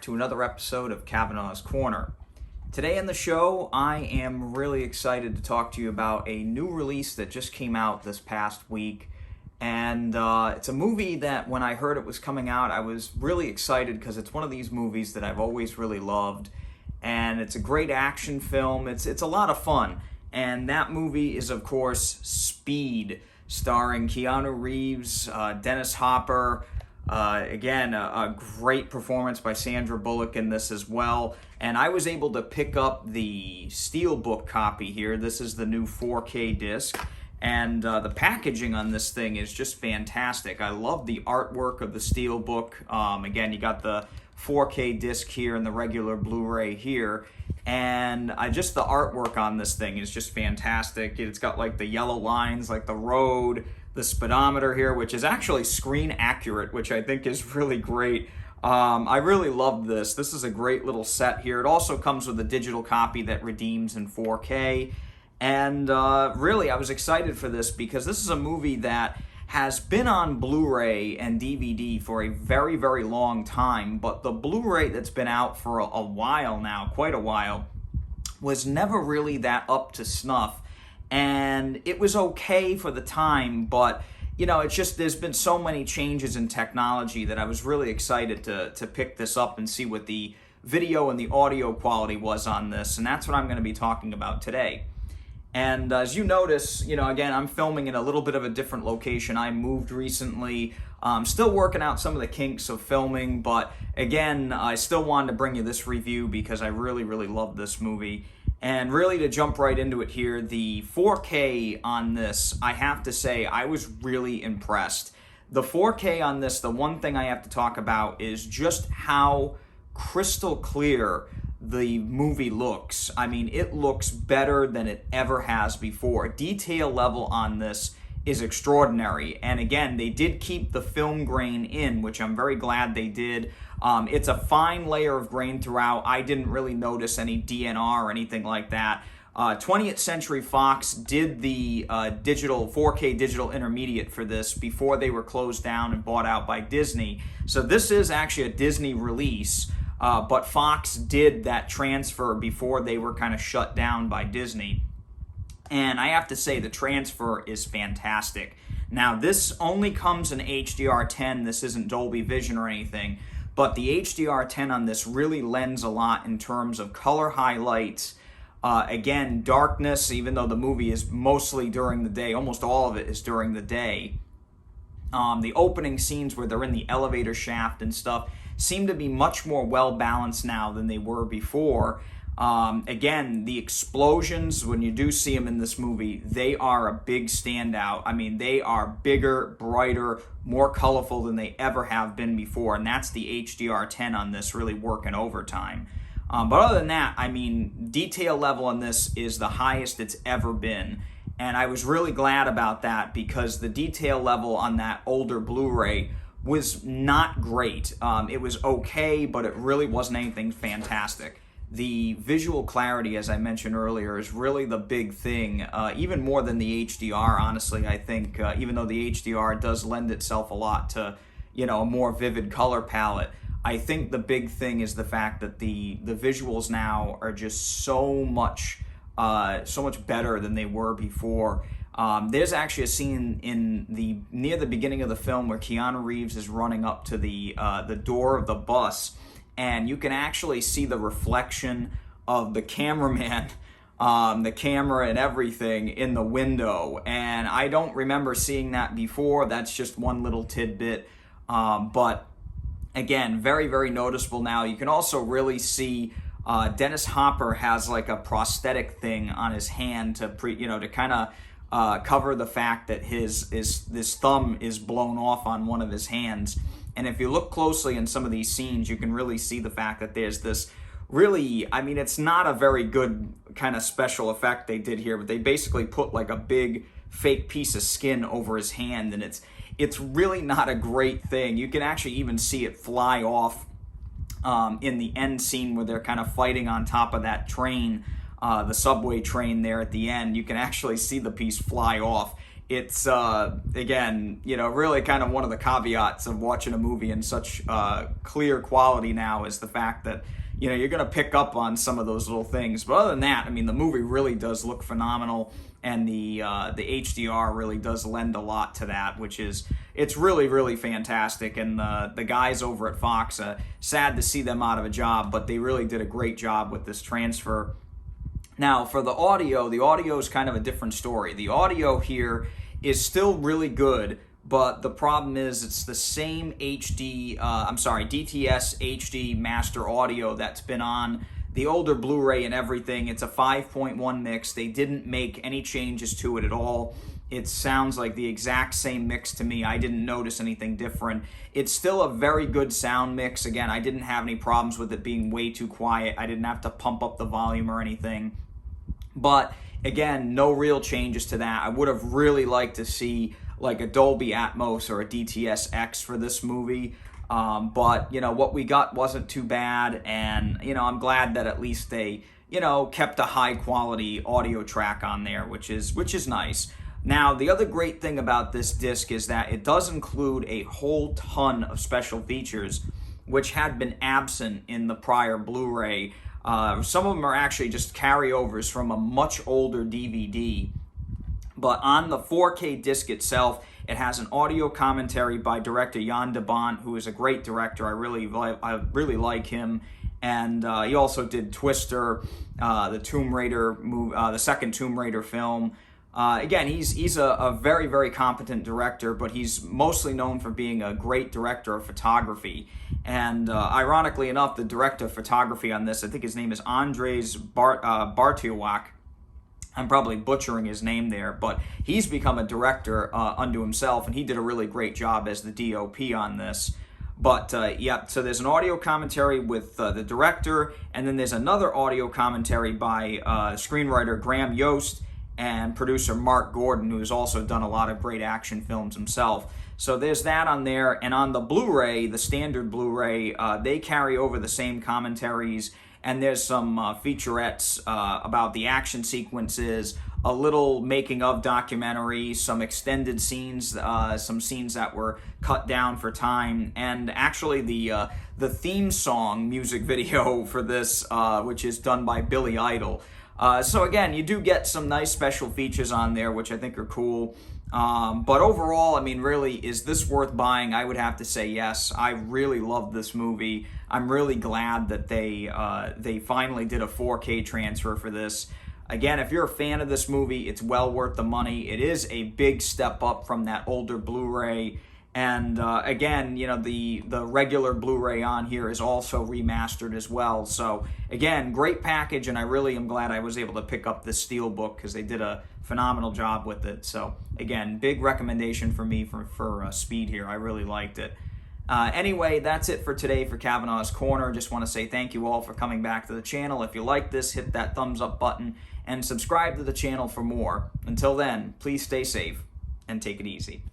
back to another episode of Kavanaugh's Corner. Today on the show, I am really excited to talk to you about a new release that just came out this past week. And it's a movie that when I heard it was coming out, I was really excited because it's one of these movies that I've always really loved. And it's a great action film. It's a lot of fun. And that movie is, of course, Speed, starring Keanu Reeves, Dennis Hopper. Again, a great performance by Sandra Bullock in this as well. And I was able to pick up the Steelbook copy here. This is the new 4K disc. And the packaging on this thing is just fantastic. I love the artwork of the Steelbook. Again, you got the 4K disc here and the regular Blu-ray here. And just the artwork on this thing is just fantastic. It's got like the yellow lines, like the road, the speedometer here, which is actually screen accurate, which I think is really great. I really love this. This is a great little set here. It also comes with a digital copy that redeems in 4K. And really, I was excited for this because this is a movie that has been on Blu-ray and DVD for a very, very long time. But the Blu-ray that's been out for a while now, quite a while, was never really that up to snuff. And it was okay for the time, but you know, it's just there's been so many changes in technology that I was really excited to pick this up and see what the video and the audio quality was on this. And that's what I'm going to be talking about today. And as you notice, you know, again, I'm filming in a little bit of a different location. I moved recently. Still working out some of the kinks of filming, but again, I still wanted to bring you this review because I really, really love this movie. And really, to jump right into it here, the 4K on this, I have to say, I was really impressed. The 4K on this, the one thing I have to talk about is just how crystal clear the movie looks. I mean, it looks better than it ever has before. Detail level on this is extraordinary. And again, they did keep the film grain in, which I'm very glad they did. It's a fine layer of grain throughout. I didn't really notice any DNR or anything like that. 20th Century Fox did the 4K digital intermediate for this before they were closed down and bought out by Disney. So this is actually a Disney release. But Fox did that transfer before they were kind of shut down by Disney. And I have to say, the transfer is fantastic. Now, this only comes in HDR10. This isn't Dolby Vision or anything. But the HDR10 on this really lends a lot in terms of color highlights. Again, darkness, even though the movie is mostly during the day. Almost all of it is during the day. The opening scenes where they're in the elevator shaft and stuff seem to be much more well-balanced now than they were before. Again, the explosions, when you do see them in this movie, they are a big standout. I mean, they are bigger, brighter, more colorful than they ever have been before, and that's the HDR10 on this really working overtime. But other than that, I mean, detail level on this is the highest it's ever been. And I was really glad about that because the detail level on that older Blu-ray was not great. It was okay, but it really wasn't anything fantastic. The visual clarity, as I mentioned earlier, is really the big thing, even more than the HDR, honestly, I think, even though the HDR does lend itself a lot to, you know, a more vivid color palette. I think the big thing is the fact that the visuals now are just so much better than they were before. There's actually a scene near the beginning of the film where Keanu Reeves is running up to the door of the bus, and you can actually see the reflection of the cameraman, the camera and everything in the window. And I don't remember seeing that before. That's just one little tidbit. But again, very, very noticeable now. You can also really see Dennis Hopper has like a prosthetic thing on his hand to kind of cover the fact that his thumb is blown off on one of his hands. And if you look closely in some of these scenes, you can really see the fact that there's this really, I mean, it's not a very good kind of special effect they did here, but they basically put like a big fake piece of skin over his hand, and it's really not a great thing. You can actually even see it fly off in the end scene where they're kind of fighting on top of that train, the subway train there at the end. You can actually see the piece fly off. it's again, really kind of one of the caveats of watching a movie in such clear quality now is the fact that you're going to pick up on some of those little things. But other than that, I mean, the movie really does look phenomenal, and the HDR really does lend a lot to that, it's really, really fantastic. And the guys over at Fox, sad to see them out of a job, but they really did a great job with this transfer. Now, for the audio is kind of a different story. The audio here is still really good, but the problem is it's the same DTS HD master audio that's been on the older Blu-ray and everything. It's a 5.1 mix. They didn't make any changes to it at all. It sounds like the exact same mix to me. I didn't notice anything different. It's still a very good sound mix. Again, I didn't have any problems with it being way too quiet. I didn't have to pump up the volume or anything. But again, no real changes to that. I would have really liked to see like a Dolby Atmos or a DTS-X for this movie. But, what we got wasn't too bad. And, I'm glad that at least they, kept a high quality audio track on there, which is nice. Now, the other great thing about this disc is that it does include a whole ton of special features, which had been absent in the prior Blu-ray. Some of them are actually just carryovers from a much older DVD. But on the 4K disc itself, it has an audio commentary by director Jan de Bont, who is a great director. I really like him. And he also did Twister, the Tomb Raider movie, the second Tomb Raider film. Again, he's a very, very competent director, but he's mostly known for being a great director of photography. And ironically enough, the director of photography on this, I think his name is Andrzej Bartiołak. I'm probably butchering his name there, but he's become a director unto himself, and he did a really great job as the DOP on this. But, so there's an audio commentary with the director, and then there's another audio commentary by screenwriter Graham Yost and producer Mark Gordon, who has also done a lot of great action films himself. So there's that on there, and on the Blu-ray, the standard Blu-ray, they carry over the same commentaries, and there's some featurettes about the action sequences, a little making-of documentary, some extended scenes, some scenes that were cut down for time, and actually the theme song music video for this, which is done by Billy Idol. So again, you do get some nice special features on there, which I think are cool. But overall, I mean, really, is this worth buying? I would have to say yes. I really love this movie. I'm really glad that they finally did a 4K transfer for this. Again, if you're a fan of this movie, it's well worth the money. It is a big step up from that older Blu-ray. And again, the regular Blu-ray on here is also remastered as well. So again, great package, and I really am glad I was able to pick up this Steelbook because they did a phenomenal job with it. So again, big recommendation for me for Speed here. I really liked it. Anyway, that's it for today for Kavanaugh's Corner. Just want to say thank you all for coming back to the channel. If you like this, hit that thumbs up button and subscribe to the channel for more. Until then, please stay safe and take it easy.